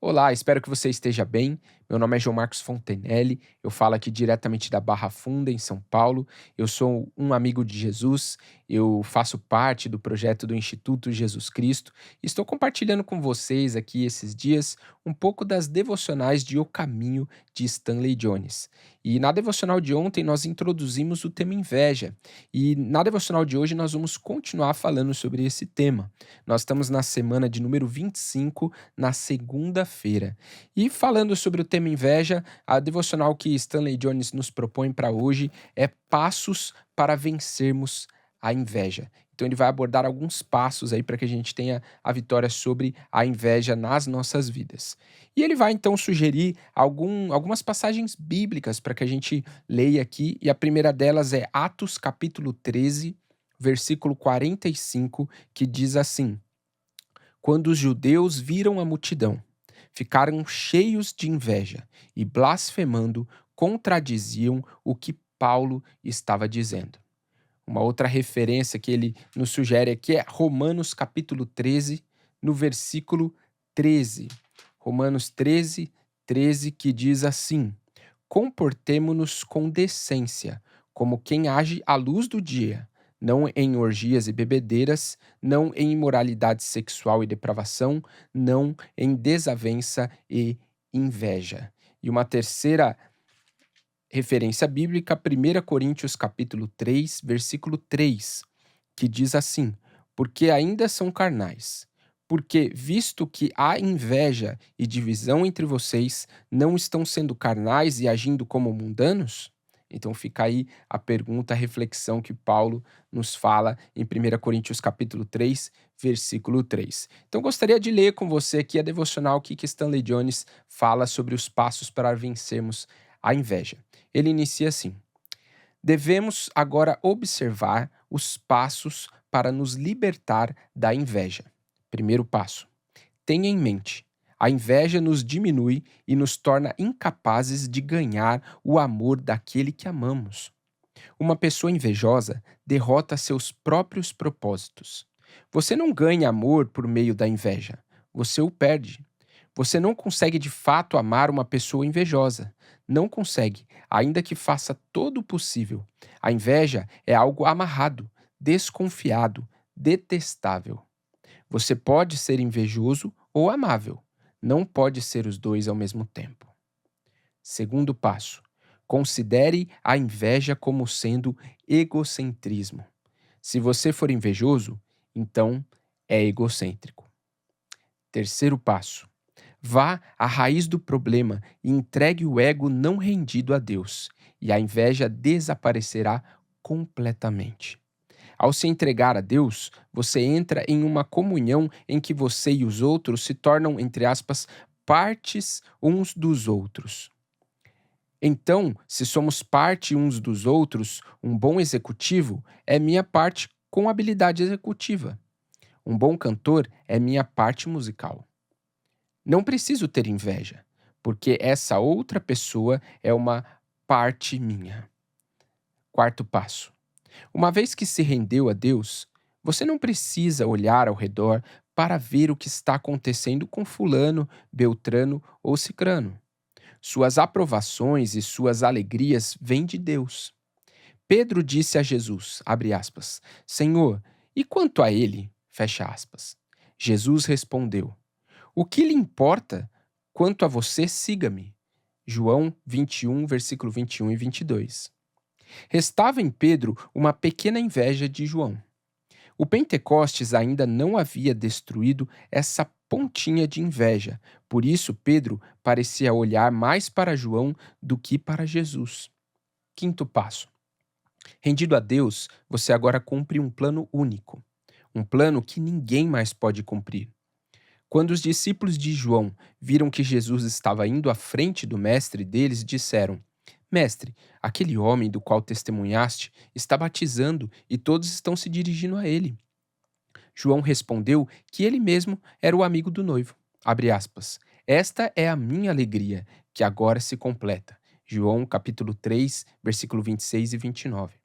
Olá, espero que você esteja bem. Meu nome é João Marcos Fontenelle, eu falo aqui diretamente da Barra Funda, em São Paulo. Eu sou um amigo de Jesus, eu faço parte do projeto do Instituto Jesus Cristo e estou compartilhando com vocês aqui esses dias um pouco das devocionais de O Caminho de Stanley Jones. E na devocional de ontem nós introduzimos o tema inveja, e na devocional de hoje nós vamos continuar falando sobre esse tema. Nós estamos na semana de número 25, na segunda-feira. E falando sobre o tema inveja, a devocional que Stanley Jones nos propõe para hoje é passos para vencermos a inveja. Então ele vai abordar alguns passos aí para que a gente tenha a vitória sobre a inveja nas nossas vidas. E ele vai então sugerir algumas passagens bíblicas para que a gente leia aqui, e a primeira delas é Atos capítulo 13, versículo 45, que diz assim: Quando os judeus viram a multidão, ficaram cheios de inveja e, blasfemando, contradiziam o que Paulo estava dizendo. Uma outra referência que ele nos sugere aqui é Romanos capítulo 13, no versículo 13. Romanos 13, 13, que diz assim: Comportemo-nos com decência, como quem age à luz do dia, não em orgias e bebedeiras, não em imoralidade sexual e depravação, não em desavença e inveja. E uma terceira referência bíblica, 1 Coríntios capítulo 3, versículo 3, que diz assim: Porque ainda são carnais. Porque, visto que há inveja e divisão entre vocês, não estão sendo carnais e agindo como mundanos? Então fica aí a pergunta, a reflexão que Paulo nos fala em 1 Coríntios capítulo 3, versículo 3. Então gostaria de ler com você aqui a devocional que Stanley Jones fala sobre os passos para vencermos a inveja. Ele inicia assim: Devemos agora observar os passos para nos libertar da inveja. Primeiro passo: tenha em mente, a inveja nos diminui e nos torna incapazes de ganhar o amor daquele que amamos. Uma pessoa invejosa derrota seus próprios propósitos. Você não ganha amor por meio da inveja, você o perde. Você não consegue de fato amar uma pessoa invejosa. Não consegue, ainda que faça todo o possível. A inveja é algo amarrado, desconfiado, detestável. Você pode ser invejoso ou amável. Não pode ser os dois ao mesmo tempo. Segundo passo: considere a inveja como sendo egocentrismo. Se você for invejoso, então é egocêntrico. Terceiro passo: vá à raiz do problema e entregue o ego não rendido a Deus, e a inveja desaparecerá completamente. Ao se entregar a Deus, você entra em uma comunhão em que você e os outros se tornam, entre aspas, partes uns dos outros. Então, se somos parte uns dos outros, um bom executivo é minha parte com habilidade executiva. Um bom cantor é minha parte musical. Não preciso ter inveja, porque essa outra pessoa é uma parte minha. Quarto passo: uma vez que se rendeu a Deus, você não precisa olhar ao redor para ver o que está acontecendo com Fulano, Beltrano ou Cicrano. Suas aprovações e suas alegrias vêm de Deus. Pedro disse a Jesus, abre aspas, Senhor, e quanto a ele? Fecha aspas. Jesus respondeu: O que lhe importa? Quanto a você, siga-me. João 21, versículo 21 e 22. Restava em Pedro uma pequena inveja de João. O Pentecostes ainda não havia destruído essa pontinha de inveja, por isso Pedro parecia olhar mais para João do que para Jesus. Quinto passo: rendido a Deus, você agora cumpre um plano único, um plano que ninguém mais pode cumprir. Quando os discípulos de João viram que Jesus estava indo à frente do mestre deles, disseram: Mestre, aquele homem do qual testemunhaste está batizando e todos estão se dirigindo a ele. João respondeu que ele mesmo era o amigo do noivo. Abre aspas. Esta é a minha alegria, que agora se completa. João capítulo 3, versículo 26 e 29.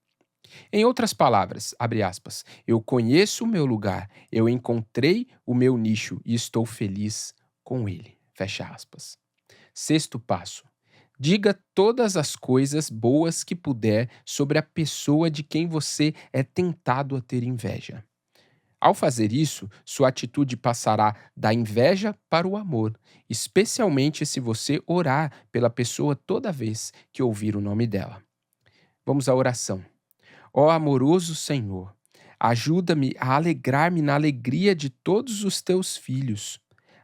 Em outras palavras, abre aspas, eu conheço o meu lugar, eu encontrei o meu nicho e estou feliz com ele. Fecha aspas. Sexto passo. Diga todas as coisas boas que puder sobre a pessoa de quem você é tentado a ter inveja. Ao fazer isso, sua atitude passará da inveja para o amor, especialmente se você orar pela pessoa toda vez que ouvir o nome dela. Vamos à oração. Ó amoroso Senhor, ajuda-me a alegrar-me na alegria de todos os teus filhos.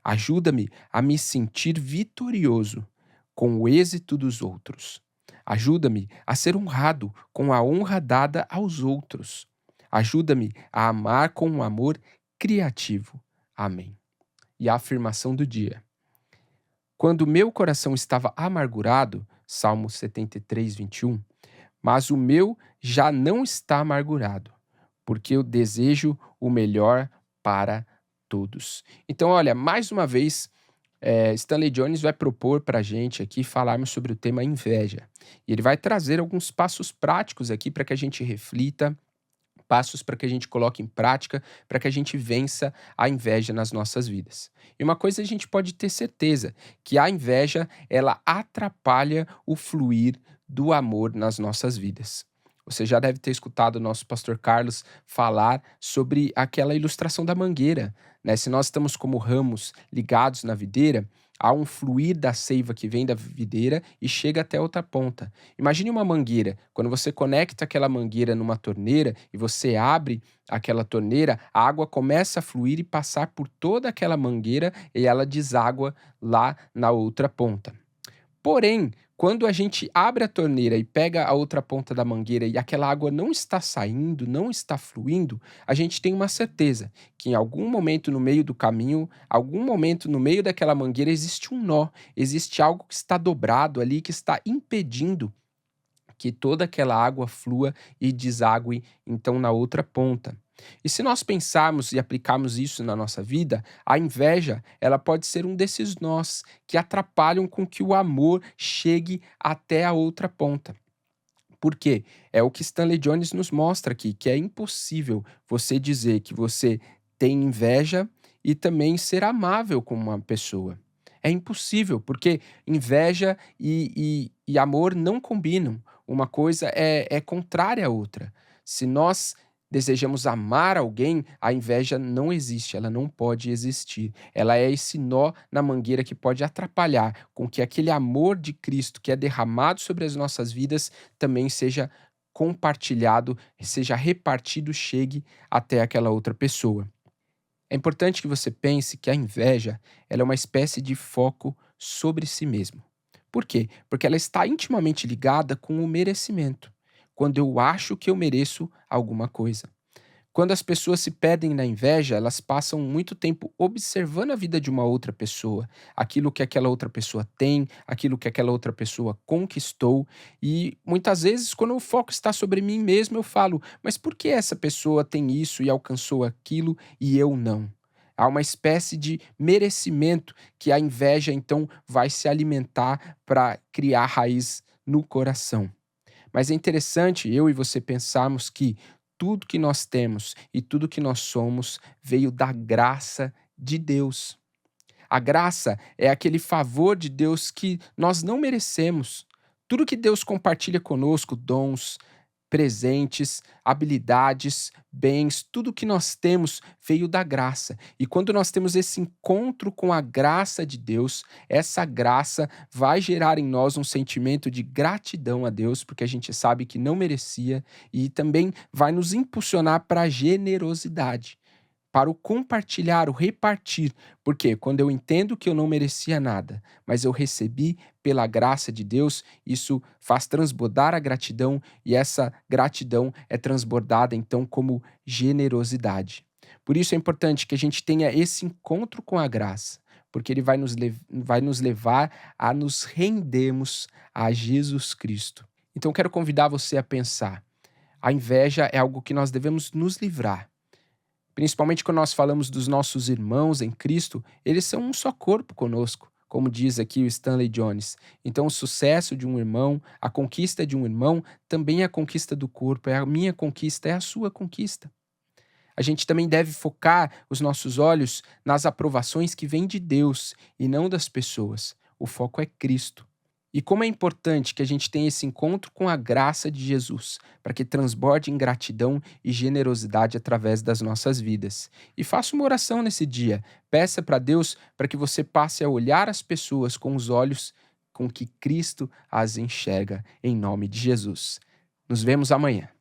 Ajuda-me a me sentir vitorioso com o êxito dos outros. Ajuda-me a ser honrado com a honra dada aos outros. Ajuda-me a amar com um amor criativo. Amém. E a afirmação do dia. Quando meu coração estava amargurado, Salmo 73, 21, mas o meu já não está amargurado, porque eu desejo o melhor para todos. Então, olha, mais uma vez, Stanley Jones vai propor para a gente aqui falarmos sobre o tema inveja. E ele vai trazer alguns passos práticos aqui para que a gente reflita, passos para que a gente coloque em prática, para que a gente vença a inveja nas nossas vidas. E uma coisa a gente pode ter certeza, que a inveja, ela atrapalha o fluir do amor nas nossas vidas. Você já deve ter escutado o nosso pastor Carlos falar sobre aquela ilustração da mangueira, né? Se nós estamos como ramos ligados na videira, há um fluir da seiva que vem da videira e chega até outra ponta. Imagine uma mangueira. Quando você conecta aquela mangueira numa torneira e você abre aquela torneira, a água começa a fluir e passar por toda aquela mangueira e ela deságua lá na outra ponta. Porém, quando a gente abre a torneira e pega a outra ponta da mangueira e aquela água não está saindo, não está fluindo, a gente tem uma certeza que em algum momento no meio do caminho, algum momento no meio daquela mangueira existe um nó, existe algo que está dobrado ali, que está impedindo que toda aquela água flua e desague então na outra ponta. E se nós pensarmos e aplicarmos isso na nossa vida, a inveja, ela pode ser um desses nós que atrapalham com que o amor chegue até a outra ponta. Por quê? É o que Stanley Jones nos mostra aqui, que é impossível você dizer que você tem inveja e também ser amável com uma pessoa. É impossível, porque inveja e amor não combinam. Uma coisa é contrária à outra. Se nós desejamos amar alguém, a inveja não existe, ela não pode existir. Ela é esse nó na mangueira que pode atrapalhar com que aquele amor de Cristo que é derramado sobre as nossas vidas também seja compartilhado, seja repartido, chegue até aquela outra pessoa. É importante que você pense que a inveja, ela é uma espécie de foco sobre si mesmo. Por quê? Porque ela está intimamente ligada com o merecimento. Quando eu acho que eu mereço alguma coisa. Quando as pessoas se perdem na inveja, elas passam muito tempo observando a vida de uma outra pessoa, aquilo que aquela outra pessoa tem, aquilo que aquela outra pessoa conquistou, e muitas vezes, quando o foco está sobre mim mesmo, eu falo: mas por que essa pessoa tem isso e alcançou aquilo e eu não? Há uma espécie de merecimento que a inveja então vai se alimentar para criar raiz no coração. Mas é interessante eu e você pensarmos que tudo que nós temos e tudo que nós somos veio da graça de Deus. A graça é aquele favor de Deus que nós não merecemos. Tudo que Deus compartilha conosco, dons, presentes, habilidades, bens, tudo que nós temos veio da graça. E quando nós temos esse encontro com a graça de Deus, essa graça vai gerar em nós um sentimento de gratidão a Deus, porque a gente sabe que não merecia, e também vai nos impulsionar para a generosidade, para o compartilhar, o repartir. Porque quando eu entendo que eu não merecia nada, mas eu recebi pela graça de Deus, isso faz transbordar a gratidão e essa gratidão é transbordada então como generosidade. Por isso é importante que a gente tenha esse encontro com a graça, porque ele vai nos levar a nos rendermos a Jesus Cristo. Então quero convidar você a pensar: a inveja é algo que nós devemos nos livrar. Principalmente quando nós falamos dos nossos irmãos em Cristo, eles são um só corpo conosco, como diz aqui o Stanley Jones. Então, o sucesso de um irmão, a conquista de um irmão, também é a conquista do corpo, é a minha conquista, é a sua conquista. A gente também deve focar os nossos olhos nas aprovações que vêm de Deus e não das pessoas. O foco é Cristo. E como é importante que a gente tenha esse encontro com a graça de Jesus, para que transborde em gratidão e generosidade através das nossas vidas. E faça uma oração nesse dia. Peça para Deus para que você passe a olhar as pessoas com os olhos com que Cristo as enxerga, em nome de Jesus. Nos vemos amanhã.